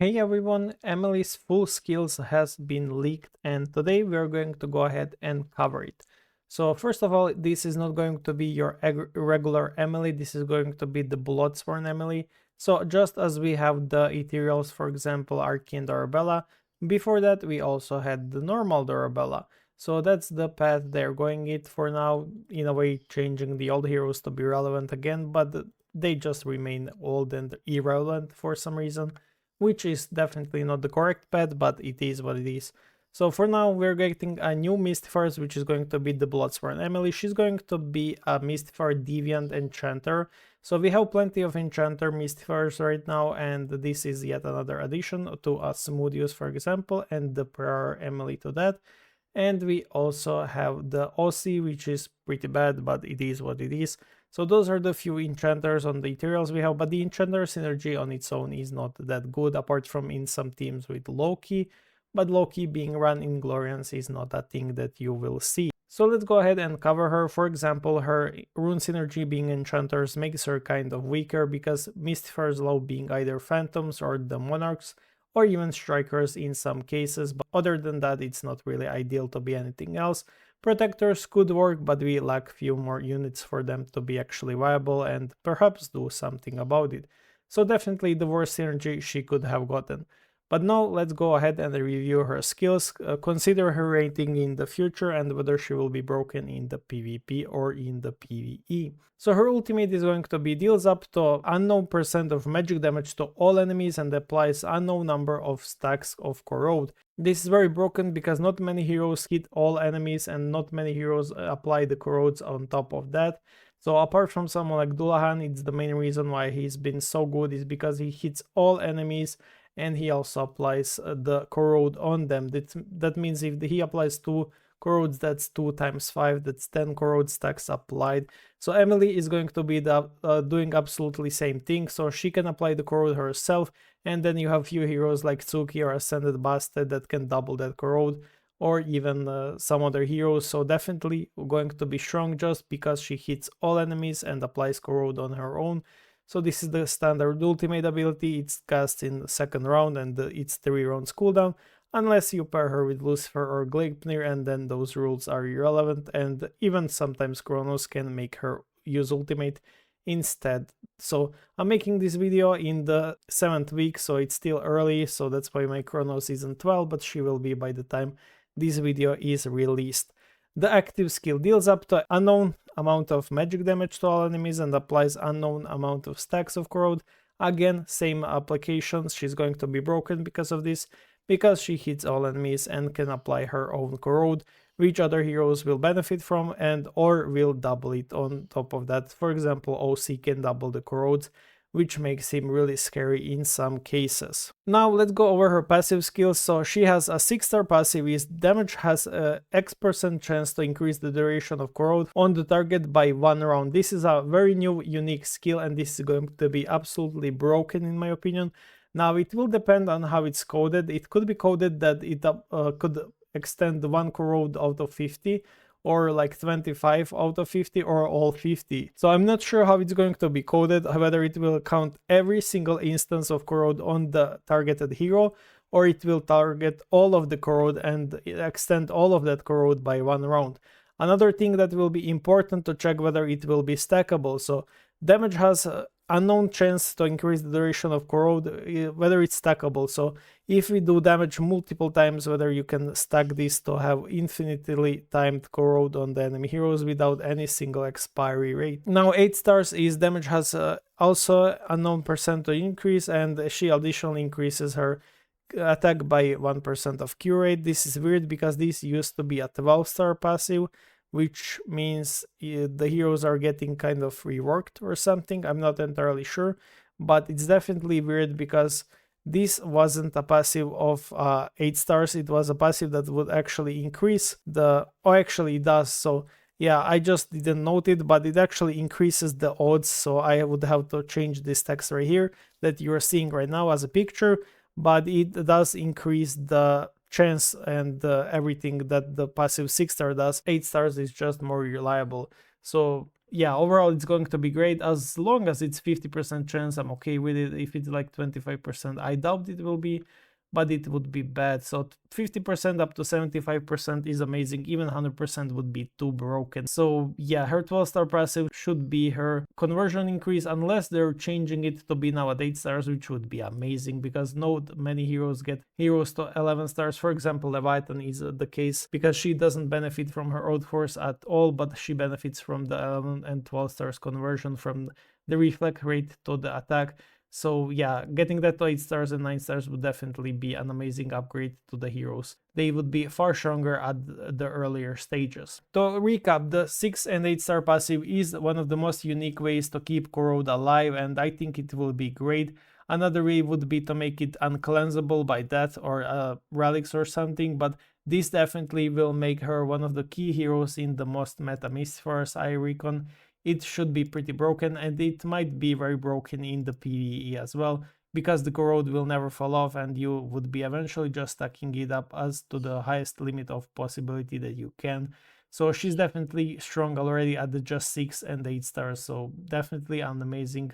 Hey everyone, Emily's full skills has been leaked and today we are going to go ahead and cover it. So first of all, this is not going to be your regular Emily, this is going to be the BloodSworn Emily. So just as we have the ethereals, for example, Arcane Dorabella, before that we also had the normal Dorabella. So that's the path they're going it for now, in a way changing the old heroes to be relevant again, but they just remain old and irrelevant for some reason, which is definitely not the correct path, but it is what it is. So for now, we're getting a new Mystifiers, which is going to be the BloodSworn Emily. She's going to be a Mystifier Deviant Enchanter. So we have plenty of Enchanter Mystifiers right now, and this is yet another addition to a Smoothius, for example, and the Prayer Emily to that. And we also have the OC, which is pretty bad, but it is what it is. So those are the few enchanters on the ethereals we have, but the enchanter synergy on its own is not that good, apart from in some teams with Loki, but Loki being run in Glorians is not a thing that you will see. So let's go ahead and cover her. For example, her rune synergy being enchanters makes her kind of weaker because Mystifiers love being either phantoms or the monarchs, or even strikers in some cases, but other than that it's not really ideal to be anything else. Protectors could work, but we lack few more units for them to be actually viable and perhaps do something about it. So definitely the worst synergy she could have gotten. But now let's go ahead and review her skills, consider her rating in the future and whether she will be broken in the PvP or in the PvE. So her ultimate is going to be deals up to unknown percent of magic damage to all enemies and applies unknown number of stacks of corrode. This is very broken because not many heroes hit all enemies and not many heroes apply the corrodes on top of that. So apart from someone like Dullahan, it's the main reason why he's been so good is because he hits all enemies and he also applies the corrode on them. That means if he applies 2 corrodes, that's 2 times 5, that's 10 corrode stacks applied. So Emily is going to be doing absolutely same thing, so she can apply the corrode herself, and then you have few heroes like Tsuki or Ascended Bastard that can double that corrode, or even some other heroes. So definitely going to be strong just because she hits all enemies and applies corrode on her own. So this is the standard ultimate ability, it's cast in the second round and it's 3 rounds cooldown, unless you pair her with Lucifer or Gleipnir, and then those rules are irrelevant, and even sometimes Kronos can make her use ultimate instead. So I'm making this video in the 7th week, so it's still early, so that's why my Kronos isn't 12, but she will be by the time this video is released. The active skill deals up to unknown amount of magic damage to all enemies and applies unknown amount of stacks of corrode. Again, same applications, she's going to be broken because of this, because she hits all enemies and can apply her own corrode, which other heroes will benefit from and or will double it on top of that. For example, OC can double the corrodes, which makes him really scary in some cases. Now let's go over her passive skills. So she has a 6-star passive is damage has a X% chance to increase the duration of corrode on the target by 1 round. This is a very new unique skill and this is going to be absolutely broken in my opinion. Now it will depend on how it's coded. It could be coded that it could extend 1 corrode out of 50, or like 25 out of 50, or all 50. So I'm not sure how it's going to be coded, whether it will count every single instance of corrode on the targeted hero, or it will target all of the corrode and extend all of that corrode by 1 round. Another thing that will be important to check whether it will be stackable. So damage has unknown chance to increase the duration of corrode, whether it's stackable. So if we do damage multiple times, whether you can stack this to have infinitely timed corrode on the enemy heroes without any single expiry rate. Now 8 stars is damage has also unknown percentage increase, and she additionally increases her attack by 1% of Q rate. This is weird because this used to be a 12-star passive, which means the heroes are getting kind of reworked or something. I'm not entirely sure, but it's definitely weird because this wasn't a passive of 8 stars. It was a passive that would actually increase the, or actually it does. So yeah, I just didn't note it, but it actually increases the odds. So I would have to change this text right here that you're seeing right now as a picture, but it does increase the chance and everything that the passive 6-star does. 8 stars is just more reliable. So yeah, overall it's going to be great. As long as it's 50% chance, I'm okay with it. If it's like 25%, I doubt it will be, but it would be bad. So 50% up to 75% is amazing. Even 100% would be too broken. So yeah, her 12-star passive should be her conversion increase, unless they're changing it to be now at 8 stars, which would be amazing, because not many heroes get heroes to 11 stars. For example, Leviathan is the case, because she doesn't benefit from her old force at all, but she benefits from the 11 and 12 stars conversion from the reflect rate to the attack. So yeah, getting that to 8 stars and 9 stars would definitely be an amazing upgrade to the heroes. They would be far stronger at the earlier stages. To recap, the 6 and 8 star passive is one of the most unique ways to keep Corrode alive, and I think it will be great. Another way would be to make it uncleansable by death or relics or something, but this definitely will make her one of the key heroes in the most meta Mistfires, I reckon. It should be pretty broken, and it might be very broken in the PvE as well, because the corrode will never fall off and you would be eventually just stacking it up as to the highest limit of possibility that you can. So she's definitely strong already at the just 6 and 8 stars, so definitely an amazing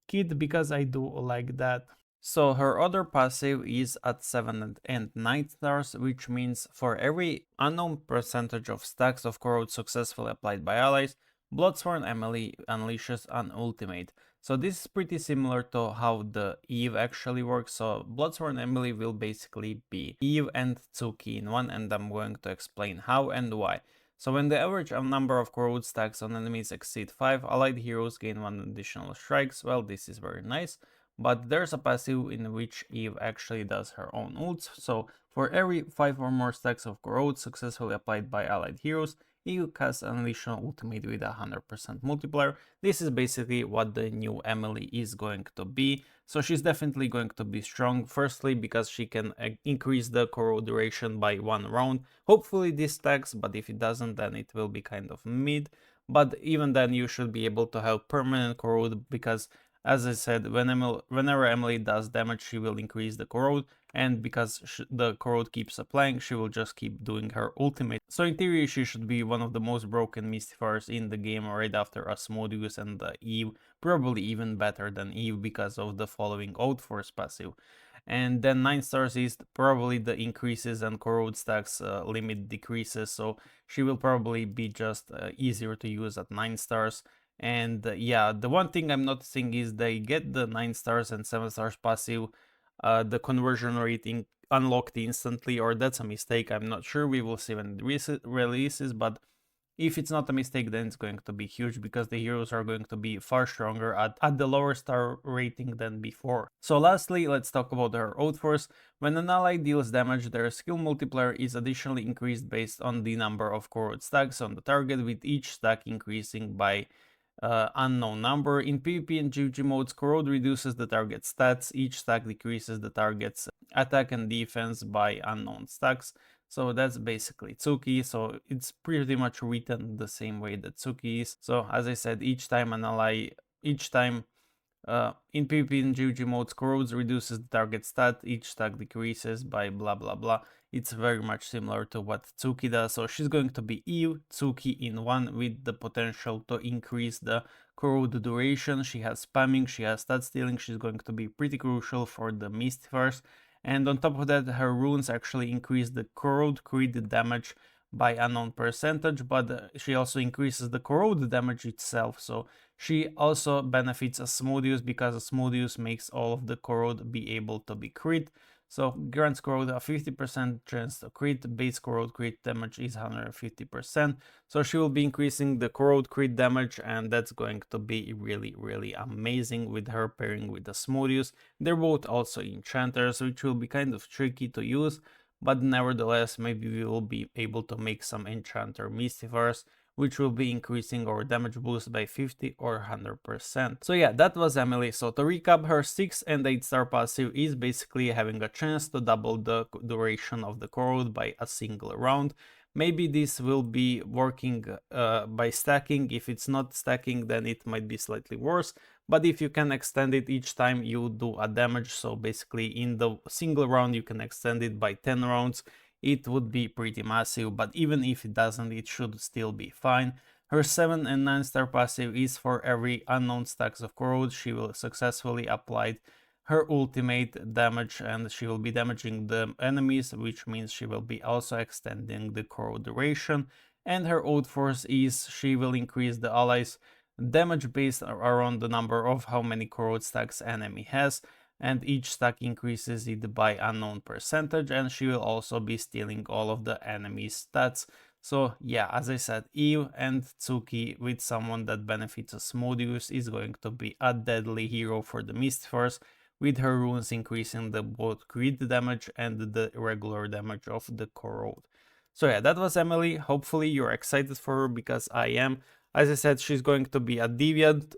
kid, because I do like that. So her other passive is at 7 and 9 stars, which means for every unknown percentage of stacks of corrode successfully applied by allies, BloodSworn Emily unleashes an ultimate. So this is pretty similar to how the Eve actually works. So BloodSworn Emily will basically be Eve and Tsuki in one, and I'm going to explain how and why. So when the average number of corrode stacks on enemies exceed 5, allied heroes gain 1 additional strikes. Well, this is very nice. But there's a passive in which Eve actually does her own ults. So for every 5 or more stacks of corrode successfully applied by allied heroes, Eve casts an additional ultimate with a 100% multiplier. This is basically what the new Emily is going to be. So she's definitely going to be strong, firstly because she can increase the corrode duration by 1 round. Hopefully this stacks, but if it doesn't, then it will be kind of mid. But even then you should be able to have permanent corrode, because as I said, whenever Emily does damage, she will increase the corrode, and because the corrode keeps applying, she will just keep doing her ultimate. So in theory, she should be one of the most broken Mystifiers in the game, right after Asmodeus and Eve, probably even better than Eve because of the following Outforce passive. And then 9 stars is probably the increases and corrode stacks limit decreases, so she will probably be just easier to use at 9 stars. And yeah, the one thing I'm noticing is they get the 9 stars and 7 stars passive, the conversion rating unlocked instantly, or that's a mistake. I'm not sure. We will see when it releases, but if it's not a mistake, then it's going to be huge, because the heroes are going to be far stronger at the lower star rating than before. So lastly, let's talk about her Outforce. When an ally deals damage, their skill multiplier is additionally increased based on the number of corrode stacks on the target, with each stack increasing by unknown number. In PvP and GG modes, corrode reduces the target stats. Each stack decreases the target's attack and defense by unknown stacks. So that's basically Tsuki. So it's pretty much written the same way that Tsuki is. So as I said, each time in PvP and GG modes, corrodes reduces the target stat, each stack decreases by blah blah blah. It's very much similar to what Tsuki does. So she's going to be Eve, Tsuki in one, with the potential to increase the corrode duration. She has spamming, she has stat stealing. She's going to be pretty crucial for the Mystifiers. And on top of that, her runes actually increase the corrode crit damage by unknown percentage, but she also increases the corrode damage itself. So she also benefits Asmodeus, because Asmodeus makes all of the corrode be able to be crit. So grants corrode a 50% chance to crit. Base corrode crit damage is 150%. So she will be increasing the corrode crit damage, and that's going to be really amazing with her pairing with Asmodeus. They're both also enchanters, which will be kind of tricky to use, but nevertheless, maybe we will be able to make some enchanter Mystifiers, which will be increasing our damage boost by 50 or 100%. So yeah, that was Emily. So to recap, her 6 and 8 star passive is basically having a chance to double the duration of the corrode by a single round. Maybe this will be working by stacking. If it's not stacking, then it might be slightly worse. But if you can extend it each time you do a damage, so basically in the single round you can extend it by 10 rounds, it would be pretty massive. But even if it doesn't, it should still be fine. Her 7 and 9 star passive is for every unknown stacks of corrode she will successfully apply her ultimate damage, and she will be damaging the enemies, which means she will be also extending the corrode duration. And her old force is she will increase the allies damage based around the number of how many corrode stacks enemy has, and each stack increases it by unknown percentage, and she will also be stealing all of the enemy's stats. So yeah, as I said, Eve and Tsuki with someone that benefits a smooth use is going to be a deadly hero for the Mistforce, with her runes increasing the both crit damage and the regular damage of the corrode. So yeah, that was Emily. Hopefully you're excited for her, because I am. As I said, she's going to be a deviant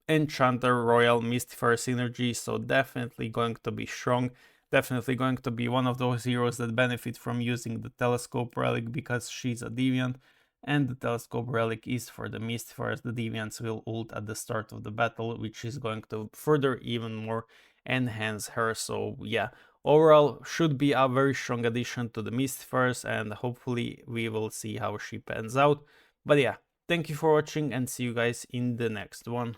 enchanter royal Mistforce synergy, so definitely going to be strong. Definitely going to be one of those heroes that benefit from using the telescope relic, because she's a deviant, and the telescope relic is for the Mistforce. The deviants will ult at the start of the battle, which is going to further even more enhance her. So yeah, overall should be a very strong addition to the Mistforce, and hopefully we will see how she pans out. But yeah, thank you for watching, and see you guys in the next one.